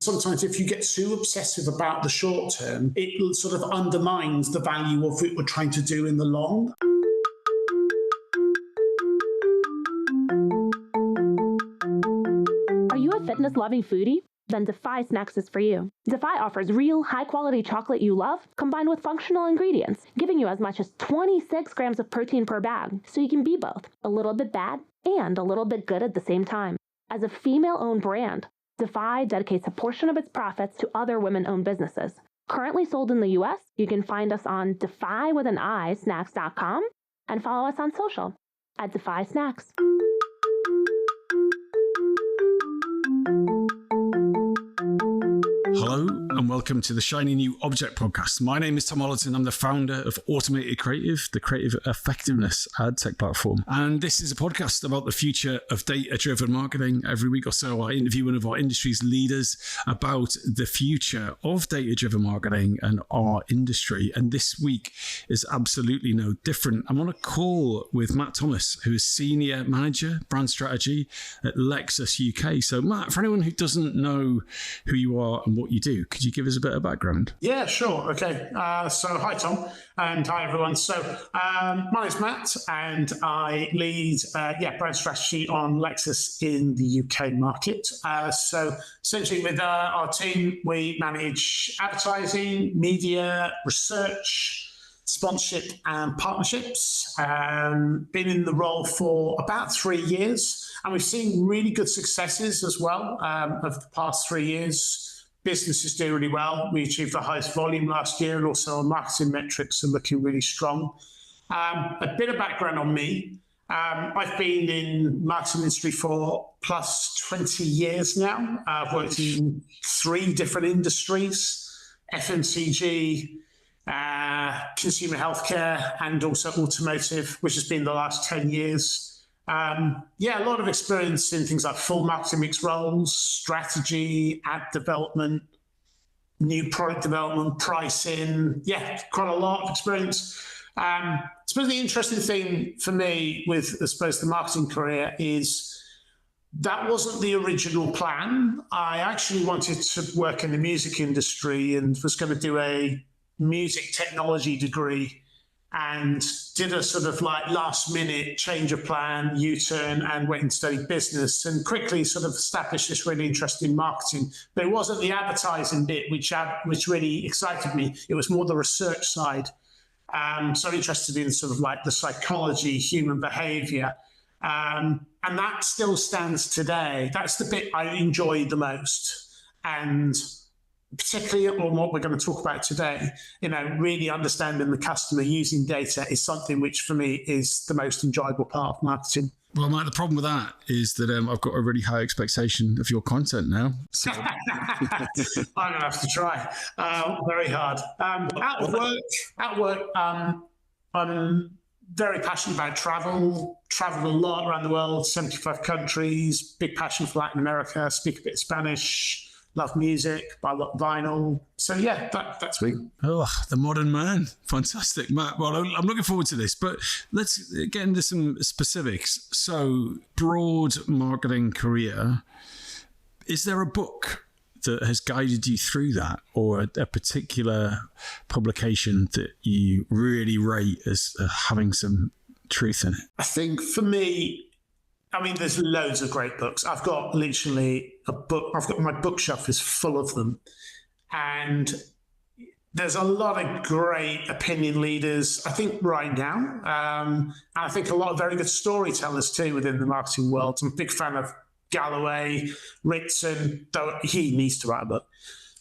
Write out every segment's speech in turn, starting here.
sometimes if you get too obsessive about the short term, it sort of undermines the value of what we're trying to do in the long. Are you a fitness-loving foodie? Then Defy Snacks is for you. Defy offers real, high-quality chocolate you love, combined with functional ingredients, giving you as much as 26 grams of protein per bag, so you can be both a little bit bad and a little bit good at the same time. As a female-owned brand, Defy dedicates a portion of its profits to other women-owned businesses. Currently sold in the US, you can find us on defy.snacks.com and follow us on social at Defy Snacks. Hello and welcome to the Shiny New Object podcast. My name is Tom Ollerton. I'm the founder of Automated Creative, the creative effectiveness ad tech platform. And this is a podcast about the future of data-driven marketing. Every week or so, I interview one of our industry's leaders about the future of data-driven marketing and our industry. And this week is absolutely no different. I'm on a call with Matt Thomas, who is Senior Manager, Brand Strategy at Lexus UK. So Matt, for anyone who doesn't know who you are and what you do, could you give us a bit of background? Yeah, sure. Okay. So hi, Tom, and hi, everyone. So my name's Matt, and I lead brand strategy on Lexus in the UK market. So essentially with our team, we manage advertising, media, research, sponsorship and partnerships. Been in the role for about 3 years, and we've seen really good successes as well of the past 3 years. Business is doing really well. We achieved the highest volume last year, and also our marketing metrics are looking really strong. A bit of background on me. I've been in marketing industry for plus 20 years now. I've worked in 3 different industries: FMCG, consumer healthcare, and also automotive, which has been the last 10 years. A lot of experience in things like full marketing mix roles, strategy, ad development, new product development, pricing. Yeah, quite a lot of experience. I suppose the interesting thing for me with, I suppose, the marketing career is that wasn't the original plan. I actually wanted to work in the music industry and was going to do a music technology degree, and did a sort of like last minute change of plan, U-turn, and went and studied business, and quickly sort of established this really interest in marketing. But it wasn't the advertising bit which really excited me. It was more the research side. So interested in sort of like the psychology, human behavior. And that still stands today. That's the bit I enjoy the most. And particularly on what we're going to talk about today, really understanding the customer, using data is something which for me is the most enjoyable part of marketing. Well, Mike, the problem with that is that I've got a really high expectation of your content now. So. I'm going to have to try very hard. At work, I'm very passionate about travel. Traveled a lot around the world, 75 countries, big passion for Latin America, speak a bit of Spanish. Love music, buy a lot of vinyl. So yeah, that's me. Oh, the modern man. Fantastic, Matt. Well, I'm looking forward to this, but let's get into some specifics. So, broad marketing career. Is there a book that has guided you through that, or a particular publication that you really rate as having some truth in it? I think for me, there's loads of great books. I've got literally a book. My bookshelf is full of them. And there's a lot of great opinion leaders, I think, right now. And I think a lot of very good storytellers too within the marketing world. I'm a big fan of Galloway, Ritson, though he needs to write a book.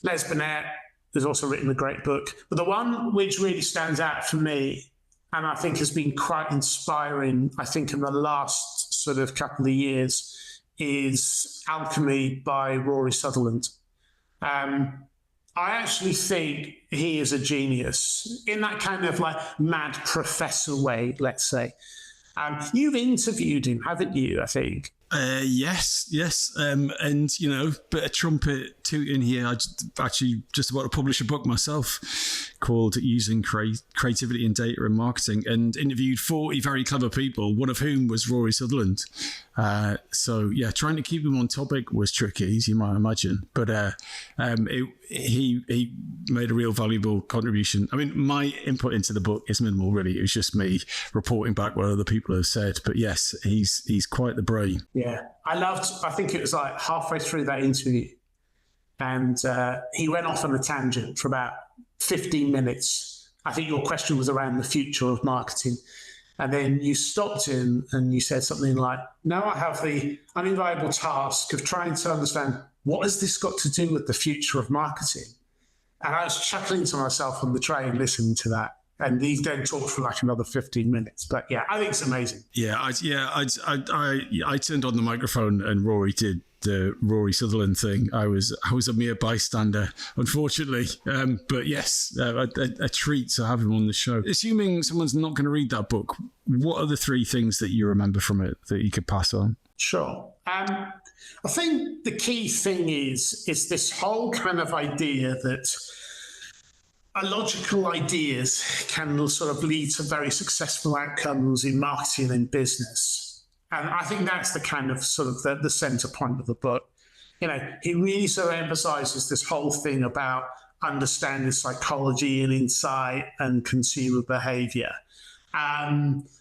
Les Burnett has also written a great book. But the one which really stands out for me, and I think has been quite inspiring, I think, in the last sort of couple of years, is Alchemy by Rory Sutherland. I actually think he is a genius in that kind of like mad professor way, let's say. You've interviewed him, haven't you, I think? Yes. And, bit of trumpet tooting here. I actually just about to publish a book myself called Using Creativity in Data and Marketing, and interviewed 40 very clever people, one of whom was Rory Sutherland. So yeah, trying to keep him on topic was tricky, as you might imagine. But he made a real valuable contribution. I mean, my input into the book is minimal, really. It was just me reporting back what other people have said. But yes, he's quite the brain. Yeah, I think it was like halfway through that interview, and he went off on a tangent for about 15 minutes. I think your question was around the future of marketing. And then you stopped him and you said something like, now I have the uninviable task of trying to understand what has this got to do with the future of marketing? And I was chuckling to myself on the train listening to that. And he then talked for like another 15 minutes. But yeah, I think it's amazing. Yeah, I turned on the microphone and Rory did the Rory Sutherland thing. I was a mere bystander, unfortunately. But yes, a treat to have him on the show. Assuming someone's not going to read that book, what are the 3 things that you remember from it that you could pass on? Sure. I think the key thing is this whole kind of idea that illogical ideas can sort of lead to very successful outcomes in marketing and business. And I think that's the kind of sort of the center point of the book. You know, he really sort of emphasizes this whole thing about understanding psychology and insight and consumer behavior.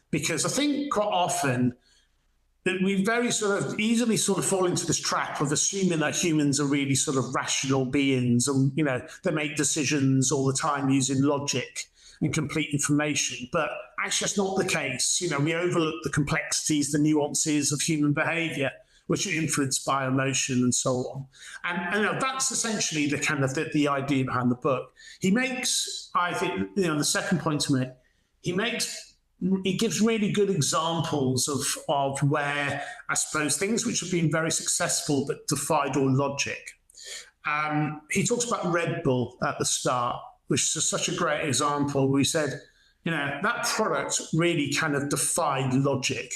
Because I think quite often that we very sort of easily sort of fall into this trap of assuming that humans are really sort of rational beings and, you know, they make decisions all the time using logic and complete information. But actually, that's not the case. You know, we overlook the complexities, the nuances of human behavior, which are influenced by emotion and so on. And you know, that's essentially the kind of the idea behind the book. He makes, I think, you know, the second point to make, he gives really good examples of where, I suppose, things which have been very successful but defied all logic. He talks about Red Bull at the start, which is such a great example where he said, you know, that product really kind of defied logic.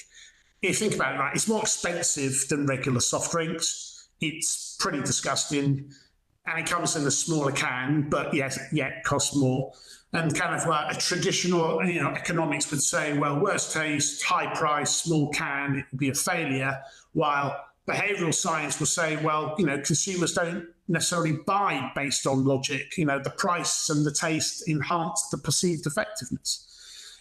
If you think about it, right, it's more expensive than regular soft drinks. It's pretty disgusting. And it comes in a smaller can, but yes, yeah, it costs more. And kind of like a traditional, you know, economics would say, well, worst taste, high price, small can, it would be a failure. While behavioral science will say, well, you know, consumers don't necessarily buy based on logic. You know, the price and the taste enhance the perceived effectiveness.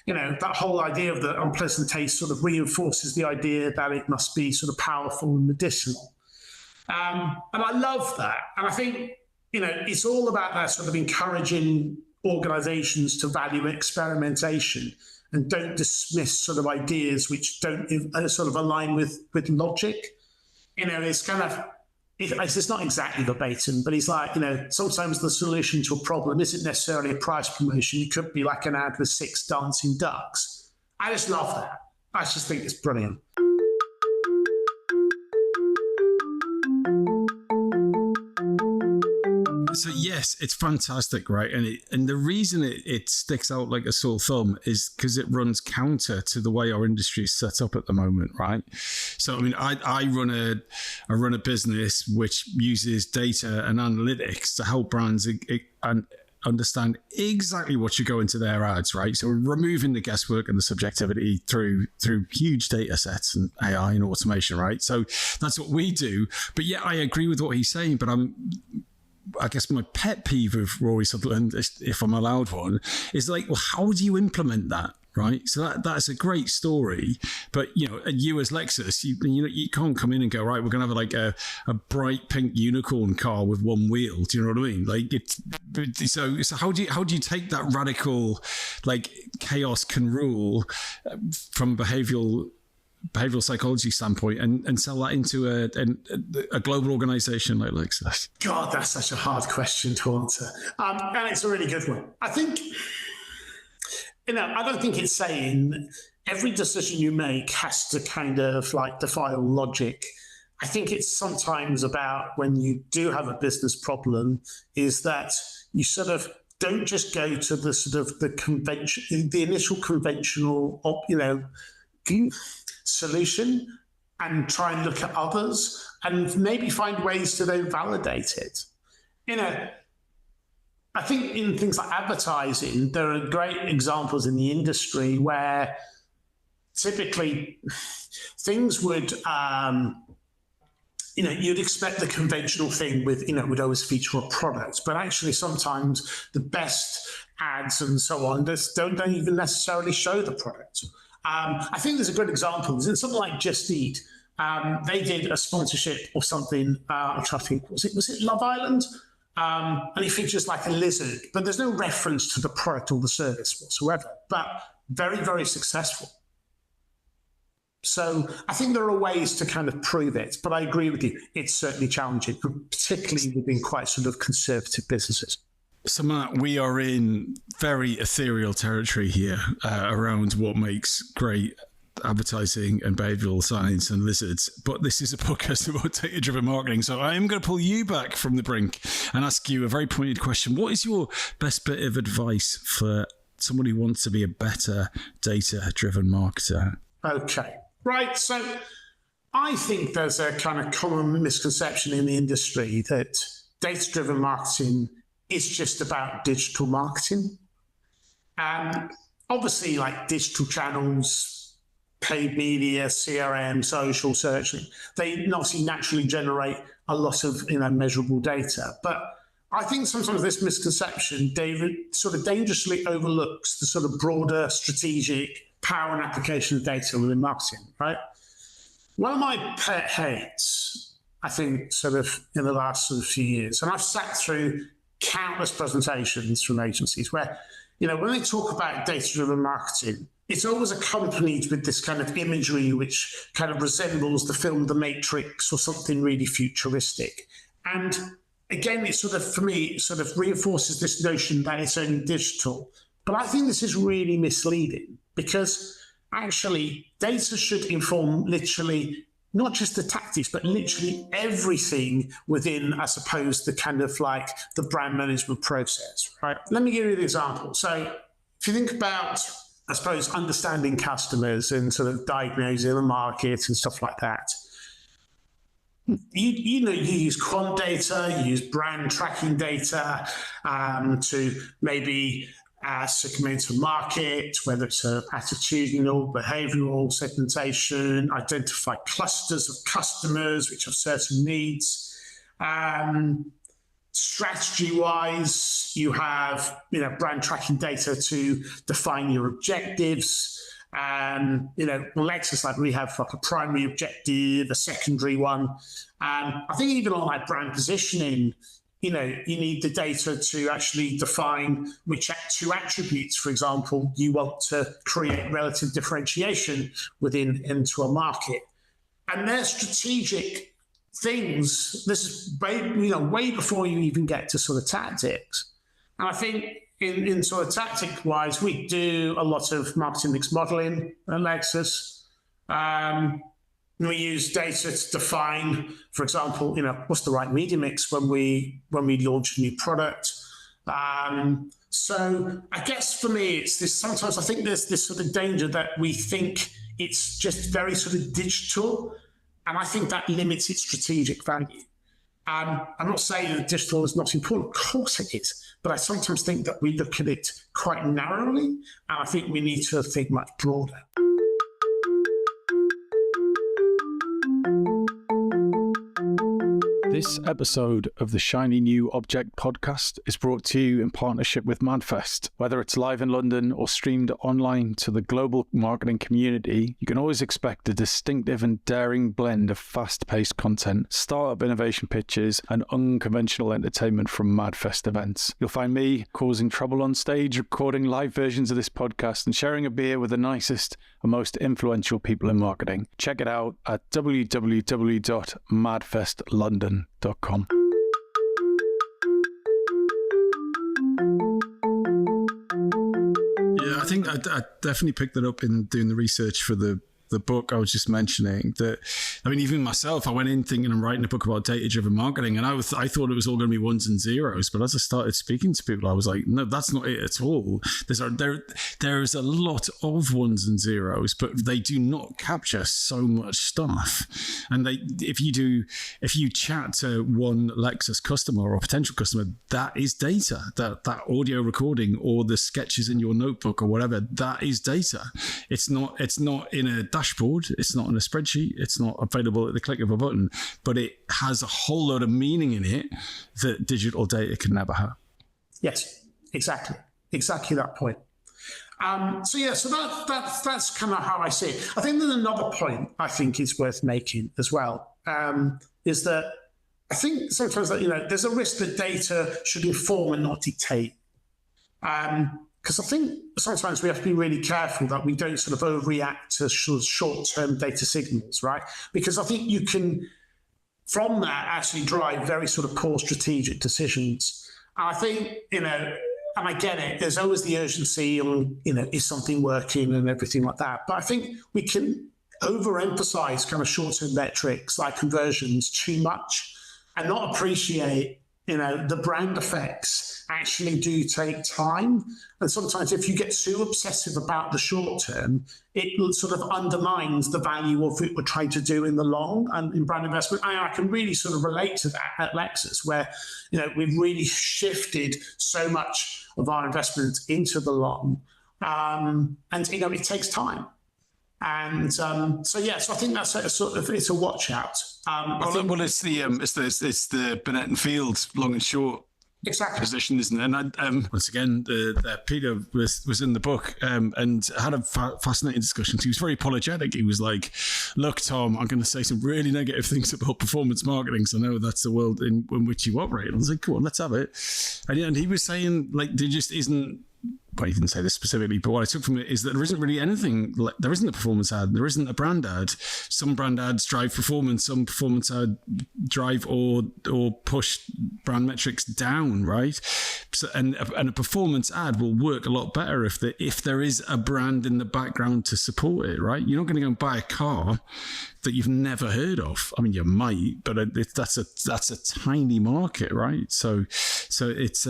You know, that whole idea of the unpleasant taste sort of reinforces the idea that it must be sort of powerful and medicinal. And I love that. And I think, you know, it's all about that sort of encouraging organizations to value experimentation and don't dismiss sort of ideas which don't sort of align with logic. You know, it's kind of, it's not exactly verbatim, but he's like, you know, sometimes the solution to a problem isn't necessarily a price promotion. It could be like an ad with 6 dancing ducks. I just love that. I just think it's brilliant. So yes, it's fantastic, right? And the reason it sticks out like a sore thumb is because it runs counter to the way our industry is set up at the moment, right? So I mean, I run a business which uses data and analytics to help brands and understand exactly what should go into their ads, right? So we're removing the guesswork and the subjectivity through huge data sets and AI and automation, right? So that's what we do. But yeah, I agree with what he's saying, but I guess my pet peeve of Rory Sutherland, if I'm allowed one, is like, well, how do you implement that, right? So that's a great story, but you know, you as Lexus, you can't come in and go, right, we're gonna have like a bright pink unicorn car with one wheel. Do you know what I mean? Like so how do you take that radical, like chaos can rule from behavioral psychology standpoint and sell that into a global organization like Lexus? God, that's such a hard question to answer. And it's a really good one. I think, you know, I don't think it's saying every decision you make has to kind of like defy all logic. I think it's sometimes about when you do have a business problem is that you sort of don't just go to the sort of the initial conventional, you know, solution and try and look at others and maybe find ways to then validate it. You know, I think in things like advertising, there are great examples in the industry where typically things would, you'd expect the conventional thing with, would always feature a product, but actually sometimes the best ads and so on don't even necessarily show the product. I think there's a good example. Is in something like Just Eat. They did a sponsorship or something. I'm trying to think. Was it Love Island? And it features like a lizard, but there's no reference to the product or the service whatsoever. But very, very successful. So I think there are ways to kind of prove it, but I agree with you. It's certainly challenging, particularly within quite sort of conservative businesses. So, Matt, we are in very ethereal territory here around what makes great advertising and behavioural science and lizards, but this is a podcast about data-driven marketing. So I am going to pull you back from the brink and ask you a very pointed question. What is your best bit of advice for someone who wants to be a better data-driven marketer? Okay. Right, so I think there's a kind of common misconception in the industry that data-driven marketing is just about digital marketing. And obviously, like digital channels, paid media, CRM, social searching, they obviously naturally generate a lot of measurable data. But I think sometimes this misconception, David, sort of dangerously overlooks the sort of broader strategic power and application of data within marketing, right? One of my pet hates, I think, sort of in the last sort of few years, and I've sat through countless presentations from agencies where, when they talk about data-driven marketing, it's always accompanied with this kind of imagery which kind of resembles the film The Matrix or something really futuristic. And again, it sort of, for me, it sort of reinforces this notion that it's only digital. But I think this is really misleading, because actually data should inform literally not just the tactics, but literally everything within, I suppose, the kind of like the brand management process, right? Let me give you an example. So if you think about, I suppose, understanding customers and sort of diagnosing the market and stuff like that, you use quant data, you use brand tracking data to maybe segment a market, whether it's attitudinal, behavioural segmentation, identify clusters of customers which have certain needs. Strategy-wise, you have brand tracking data to define your objectives. Lexus, like we have like a primary objective, a secondary one. I think even on like brand positioning, you need the data to actually define which two attributes, for example, you want to create relative differentiation into a market. And they're strategic things. This is way before you even get to sort of tactics. And I think in sort of tactic-wise, we do a lot of marketing mix modeling at Lexus. We use data to define, for example, what's the right media mix when we launch a new product. So I guess for me, it's this. Sometimes I think there's this sort of danger that we think it's just very sort of digital, and I think that limits its strategic value. I'm not saying that digital is not important. Of course it is, but I sometimes think that we look at it quite narrowly, and I think we need to think much broader. This episode of the Shiny New Object podcast is brought to you in partnership with MadFest. Whether it's live in London or streamed online to the global marketing community, you can always expect a distinctive and daring blend of fast-paced content, startup innovation pitches, and unconventional entertainment from MadFest events. You'll find me causing trouble on stage, recording live versions of this podcast, and sharing a beer with the nicest and most influential people in marketing. Check it out at www.madfestlondon.com. Yeah, I think I definitely picked that up in doing the research for the the book I was just mentioning, that, I mean, even myself, I went in thinking I'm writing a book about data-driven marketing, and I thought it was all going to be ones and zeros. But as I started speaking to people, I was like, no, that's not it at all. There's a lot of ones and zeros, but they do not capture so much stuff. And if you chat to one Lexus customer or potential customer, that is data. That audio recording or the sketches in your notebook or whatever, that is data. It's not in a dashboard. It's not in a spreadsheet. It's not available at the click of a button, but it has a whole lot of meaning in it that digital data can never have. Yes, exactly that point. So that's kind of how I see it. I think there's another point I think is worth making as well, is that I think sometimes that, there's a risk that data should inform and not dictate. Because I think sometimes we have to be really careful that we don't sort of overreact to short-term data signals, right? Because I think you can, from that, actually drive very sort of poor strategic decisions. And I think, and I get it, there's always the urgency on, is something working and everything like that. But I think we can overemphasize kind of short-term metrics like conversions too much and not appreciate, the brand effects actually do take time. And sometimes if you get too obsessive about the short term, it sort of undermines the value of what we're trying to do in the long and in brand investment. I can really sort of relate to that at Lexus, where, we've really shifted so much of our investment into the long. And, it takes time. And so I think that's it's a watch out. It's the Burnett and Field long and short position, isn't it? And once again, Peter was in the book and had a fascinating discussion. He was very apologetic. He was like, "Look, Tom, I'm going to say some really negative things about performance marketing. So I know that's the world in which you operate." And I was like, "Come on, let's have it." And he was saying, like, there just isn't. Well, he didn't say this specifically, but what I took from it is that there isn't really anything. There isn't a performance ad. There isn't a brand ad. Some brand ads drive performance. Some performance ad drive or push brand metrics down, right? So, and a performance ad will work a lot better if there is a brand in the background to support it, right? You're not going to go and buy a car that you've never heard of. I mean, you might, but that's a tiny market, right? So it's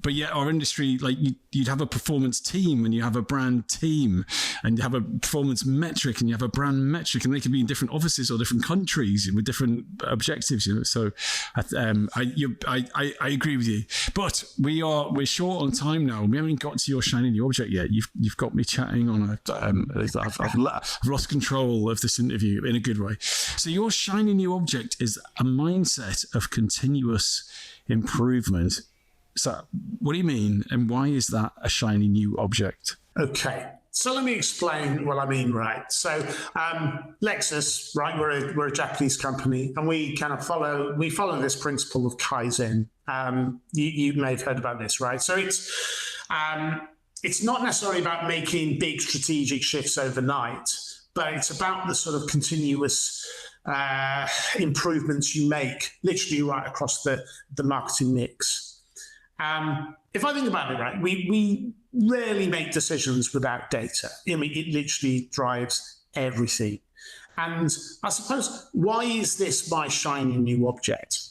But yet our industry, like you'd have a performance team and you have a brand team and you have a performance metric and you have a brand metric, and they can be in different offices or different countries with different objectives. So I agree with you. But we're short on time now. We haven't got to your shiny new object yet. You've got me chatting on I've lost control of this interview in a good way. So your shiny new object is a mindset of continuous improvement. So what do you mean, and why is that a shiny new object? Okay, so let me explain what I mean, right? So Lexus, right, we're a Japanese company, and we follow this principle of kaizen. You may have heard about this, right? So it's not necessarily about making big strategic shifts overnight, but it's about the sort of continuous improvements you make literally right across the marketing mix. If I think about it, right, we rarely make decisions without data. I mean, it literally drives everything. And I suppose, why is this my shiny new object?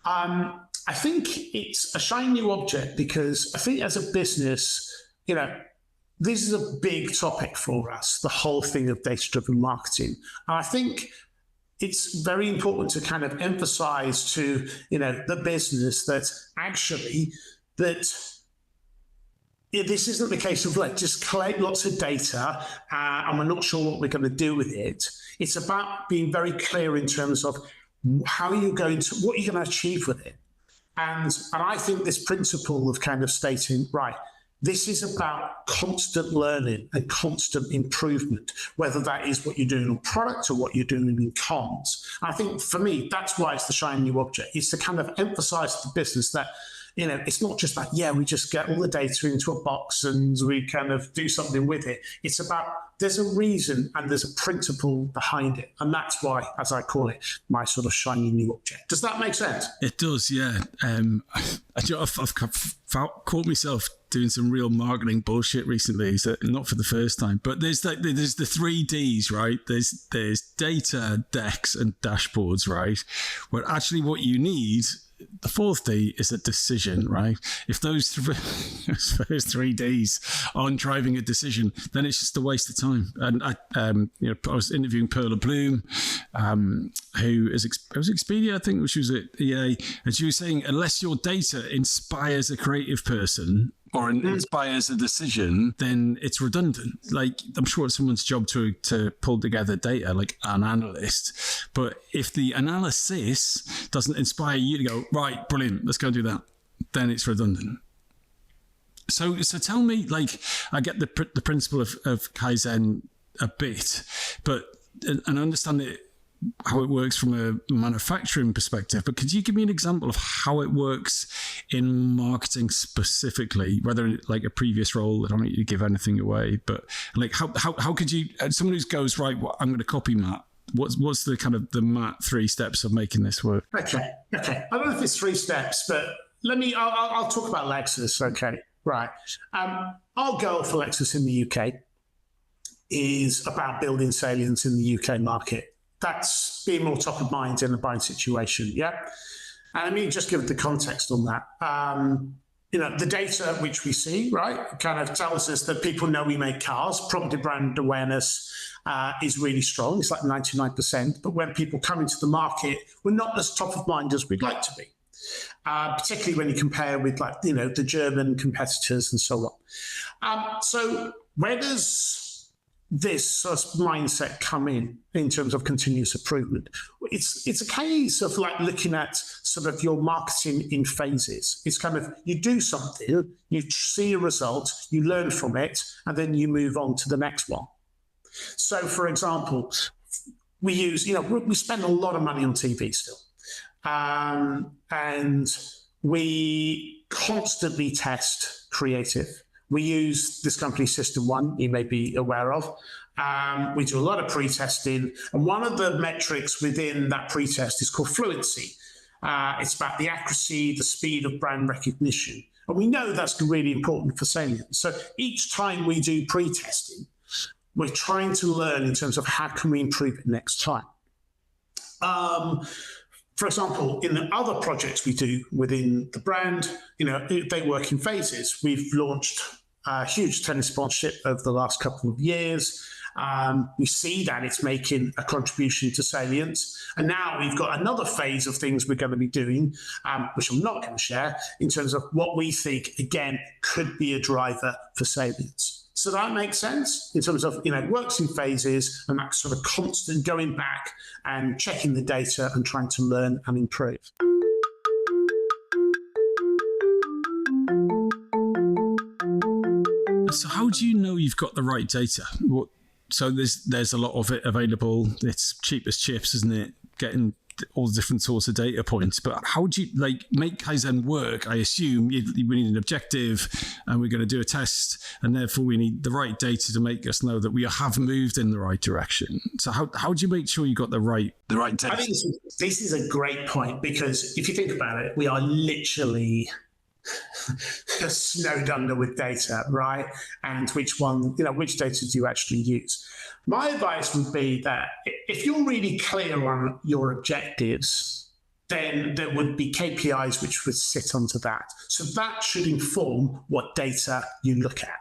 I think it's a shiny new object because I think as a business, this is a big topic for us, the whole thing of data-driven marketing. And I think it's very important to kind of emphasize to, the business that actually this isn't the case of just collect lots of data and we're not sure what we're going to do with it. It's about being very clear in terms of what you're going to achieve with it. And I think this principle of kind of stating, right, this is about constant learning and constant improvement, whether that is what you're doing on product or what you're doing in comms. I think for me, that's why it's the shiny new object. It's to kind of emphasize to the business that, it's not just like, we just get all the data into a box and we kind of do something with it. It's about, there's a reason and there's a principle behind it. And that's why, as I call it, my sort of shiny new object. Does that make sense? It does, yeah. I've caught myself doing some real marketing bullshit recently, so not for the first time. But there's the 3 Ds, right? There's data, decks, and dashboards, right? Where actually what you need, the 4th D, is a decision, right? If those 3 Ds aren't driving a decision, then it's just a waste of time. And I was interviewing Perla Bloom, who is Expedia, I think, she was at EA, and she was saying, unless your data inspires a creative person or inspires a decision, then it's redundant. Like, I'm sure it's someone's job to pull together data, like an analyst. But if the analysis doesn't inspire you to go, right, brilliant, let's go do that, then it's redundant. So tell me, like, I get the principle of kaizen a bit, but and I understand it, how it works from a manufacturing perspective, but could you give me an example of how it works in marketing specifically, whether like a previous role? I don't need to give anything away, but like how could you, someone who goes, right, well, I'm going to copy Matt, what's the kind of the Matt 3 steps of making this work? Okay. I don't know if it's 3 steps, but I'll talk about Lexus. Okay, right. Our goal for Lexus in the UK is about building salience in the UK market. That's being more top of mind in a buying situation, yeah? And I mean, just give the context on that. The data which we see, right, kind of tells us that people know we make cars. Prompted brand awareness is really strong. It's like 99%. But when people come into the market, we're not as top of mind as we'd like to be, particularly when you compare with, like, the German competitors and so on. So where does this sort of mindset come in terms of continuous improvement? It's a case of like looking at sort of your marketing in phases. It's kind of, you do something, you see a result, you learn from it, and then you move on to the next one. So for example, we use, we spend a lot of money on TV still. And we constantly test creative. We use this company, System One, you may be aware of. We do a lot of pre-testing, and one of the metrics within that pre-test is called fluency. It's about the accuracy, the speed of brand recognition. And we know that's really important for salience. So each time we do pre-testing, we're trying to learn in terms of how can we improve it next time. For example, in the other projects we do within the brand, they work in phases. We've launched a huge tennis sponsorship over the last couple of years. We see that it's making a contribution to salience. And now we've got another phase of things we're going to be doing, which I'm not going to share, in terms of what we think, again, could be a driver for salience. So that makes sense in terms of, it works in phases, and that sort of constant going back and checking the data and trying to learn and improve. So how do you know you've got the right data? So there's a lot of it available. It's cheap as chips, isn't it? Getting all the different sorts of data points. But how do you make Kaizen work? I assume we need an objective, and we're going to do a test, and therefore we need the right data to make us know that we have moved in the right direction. So how do you make sure you got the right data? I think this is a great point, because if you think about it, we are literally snowed under with data, right? And which data do you actually use? My advice would be that if you're really clear on your objectives, then there would be KPIs which would sit onto that. So that should inform what data you look at.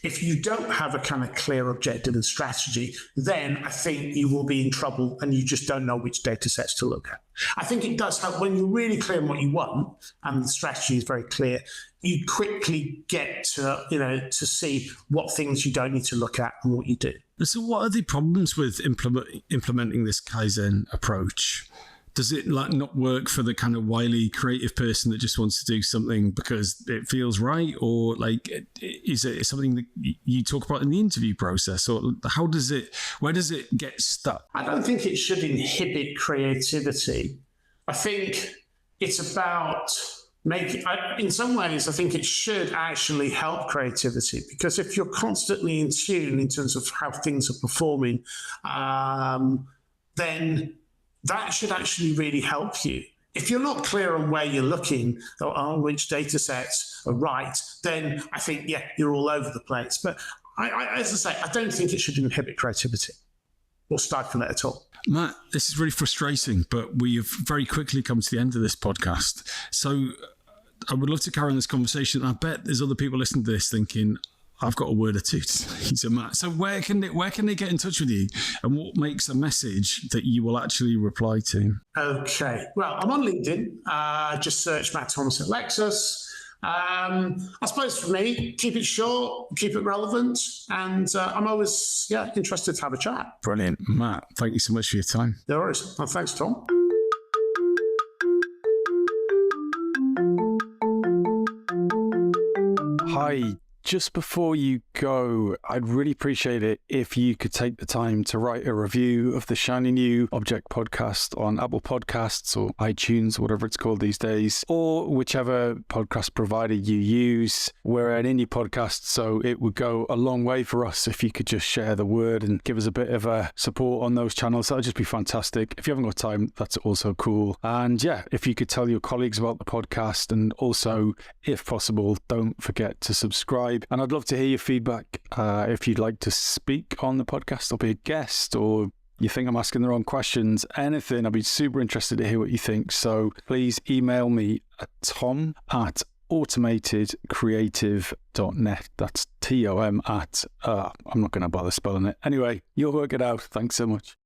If you don't have a kind of clear objective and strategy, then I think you will be in trouble and you just don't know which data sets to look at. I think it does help when you're really clear on what you want and the strategy is very clear. You quickly get to see what things you don't need to look at and what you do. So what are the problems with implementing this Kaizen approach? Does it not work for the kind of wily creative person that just wants to do something because it feels right? Or is it something that you talk about in the interview process? Or where does it get stuck? I don't think it should inhibit creativity. I think it's about in some ways, I think it should actually help creativity, because if you're constantly in tune in terms of how things are performing, then that should actually really help you. if you're not clear on where you're looking or on which data sets are right, then I think, you're all over the place. But as I say, I don't think it should inhibit creativity or stifle it at all. Matt, this is really frustrating, but we have very quickly come to the end of this podcast. So I would love to carry on this conversation. I bet there's other people listening to this thinking, I've got a word or two to say to Matt. So where can they get in touch with you, and what makes a message that you will actually reply to? Okay. Well, I'm on LinkedIn. Just search Matt Thomas at Lexus. I suppose for me, keep it short, keep it relevant, and I'm always interested to have a chat. Brilliant. Matt, thank you so much for your time. No worries. Well, thanks, Tom. Hi. Just before you go, I'd really appreciate it if you could take the time to write a review of the Shiny New Object podcast on Apple Podcasts or iTunes, whatever it's called these days, or whichever podcast provider you use. We're an indie podcast, so it would go a long way for us if you could just share the word and give us a bit of a support on those channels. That would just be fantastic. If you haven't got time, that's also cool. And if you could tell your colleagues about the podcast, and also, if possible, don't forget to subscribe. And I'd love to hear your feedback. If you'd like to speak on the podcast or be a guest, or you think I'm asking the wrong questions, anything, I'd be super interested to hear what you think. So please email me at tom@automatedcreative.net. That's TOM at, I'm not going to bother spelling it. Anyway, you'll work it out. Thanks so much.